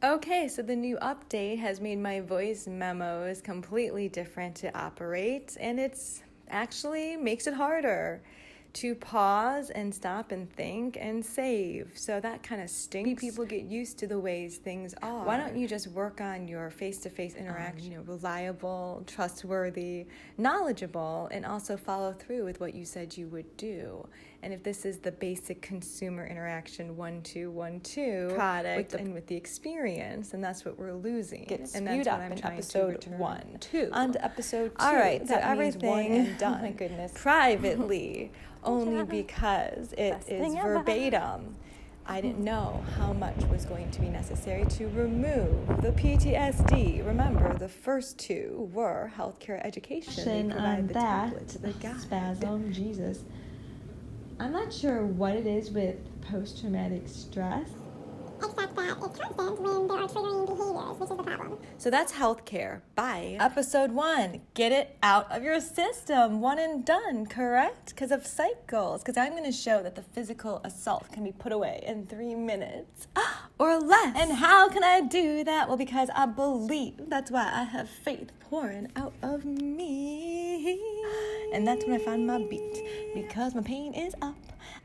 Okay, so the new update has made my voice memos completely different to operate, and it's actually makes it harder to pause and stop and think and save. So that kind of stinks. People get used to the ways things are. Why don't you just work on your face-to-face interaction, reliable, trustworthy, knowledgeable, and also follow through with what you said you would do. And if this is the basic consumer interaction 1-2-1-2 product with the experience, and that's what we're losing. Gets and spewed that's up what I'm in trying episode to 1. 2. On to episode 2. All right, so that everything one and done. Oh my goodness. Privately, only because it is verbatim. I didn't know how much was going to be necessary to remove the PTSD. Remember, the first two were healthcare education. They provide the template to the guide. Spasm, Jesus. I'm not sure what it is with post-traumatic stress. Except that it's constant when there are triggering behaviors, which is the problem. So that's healthcare. Bye. Episode 1. Get it out of your system. One and done, correct? Because of cycles. Because I'm going to show that the physical assault can be put away in 3 minutes or less. And how can I do that? Well, because I believe. That's why I have faith pouring out of me. And that's when I find my beat. Because my pain is up.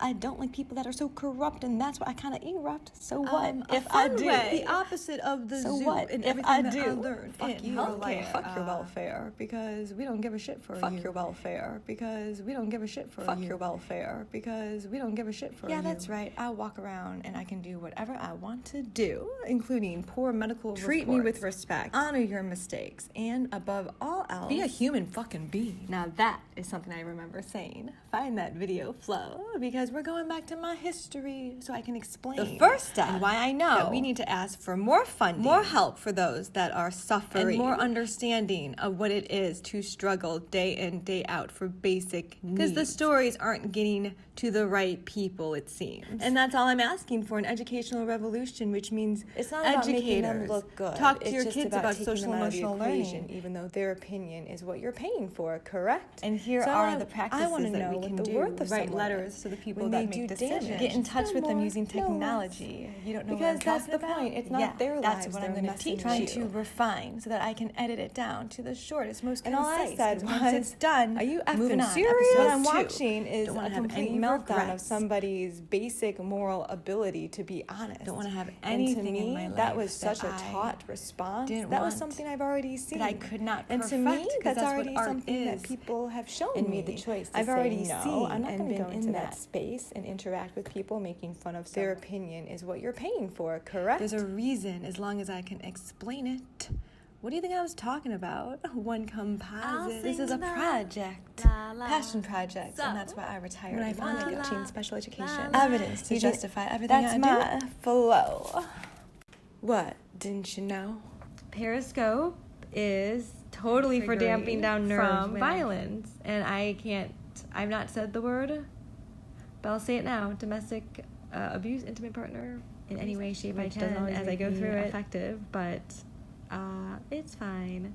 I don't like people that are so corrupt, and that's why I kind of erupt. So what if I do? The opposite of the zoo. What and if everything I that do? I learned. Fuck in you. healthcare. Fuck your welfare, because we don't give a shit for you. Fuck your welfare, because we don't give a shit for you. Fuck your welfare, because we don't give a shit for you. Yeah, that's right. I walk around and I can do whatever I want to do, including poor medical Treat reports. me with respect. Honor your mistakes, and above all else, Be a human fucking being. Now that is something I remember saying. Find that video flow, because we're going back to my history so I can explain The first step, and why I know that we need to ask for more funding, more help for those that are suffering, and more understanding of what it is to struggle day in, day out for basic needs. Because the stories aren't getting to the right people, it seems. And that's all I'm asking for, an educational revolution, which means it's not about educators making them look good. Talk to It's your just kids about taking social them out of the emotional equation, learning, even though their opinion is what you're paying for, correct? And here So are the practices I want to that know we what can the do. worth of Write someone letters is to the people when that they make do decisions. damage. Get in touch No with them more, using no less. technology. You don't know Because what I'm that's the talking point. about? It's not Yeah, their that's lives what I'm they're going to messing teach trying you. to refine so that I can edit it down to the shortest, most And all I concise. said Once was, it's done, are you moving effing on. serious? What I'm Episode 2. watching is Don't a wanna have complete any meltdown of regrets. somebody's basic moral ability to be honest. Don't want to have And anything to me, in my life that was such a that I taught response. didn't That was want, something I've already seen. that I could not And to perfect, me, 'cause that's that's what already art something that is. people have shown And me. made the choice to I've say already no seen I'm not and gonna been go in into that that. space and interact with people making fun of their opinion is what you're paying for, correct? There's a reason, as long as I can explain it. What do you think I was talking about? One composite. This is a project, passion project, and that's why I retired. When I I finally wanted get teen special education. evidence to to justify everything That's I my do. flow. What? Didn't you know? Periscope is totally for damping down nerves from violence. And I've not said the word, but I'll say it now. Domestic abuse, intimate partner, in any way, shape I can as I go through it. Effective, but it's fine.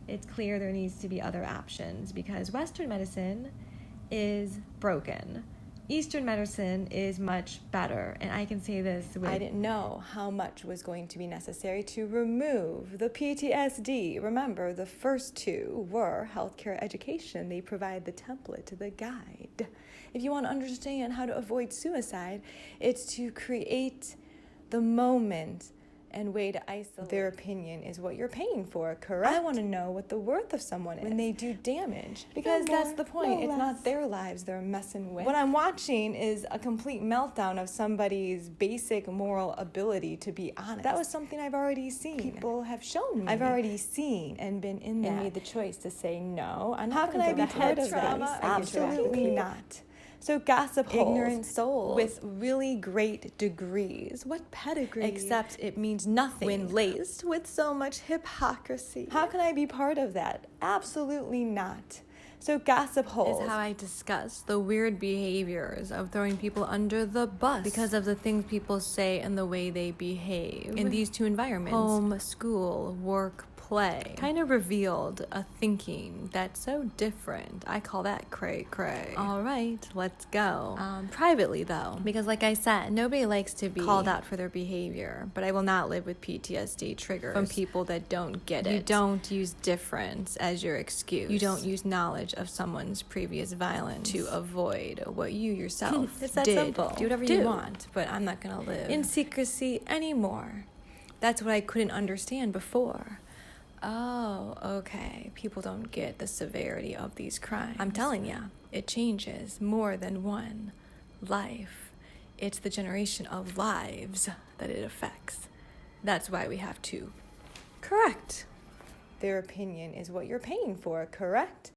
It's clear there needs to be other options because Western medicine is broken. Eastern medicine is much better, and I can say this with... I didn't know how much was going to be necessary to remove the PTSD. Remember, the first two were healthcare education. They provide the template to the guide. If you want to understand how to avoid suicide, it's to create the moment and way to isolate. Their opinion is what you're paying for, correct? I want to know what the worth of someone is when they do damage, because that's the point. It's not their lives they're messing with. What I'm watching is a complete meltdown of somebody's basic moral ability to be honest. That was something I've already seen. People have shown me. I've already seen and been in that and made the choice to say no. How can I be part of that? Absolutely not. So gossip holes, ignorant souls with really great degrees. What pedigree? Except it means nothing when laced with so much hypocrisy. How can I be part of that? Absolutely not. So gossip holes is how I discuss the weird behaviors of throwing people under the bus because of the things people say and the way they behave in these two environments. Home, school, work, play kind of revealed a thinking that's so different. I call that cray-cray. All right, let's go. Privately, though, because like I said, nobody likes to be called out for their behavior, but I will not live with PTSD triggers from people that don't get it. You don't use difference as your excuse. You don't use knowledge of someone's previous violence to avoid what you yourself It's that did. simple. Do whatever you want, but I'm not gonna live in secrecy anymore. That's what I couldn't understand before. Oh, okay. People don't get the severity of these crimes. I'm telling ya, it changes more than one life. It's the generation of lives that it affects. That's why we have to correct. Their opinion is what you're paying for, correct?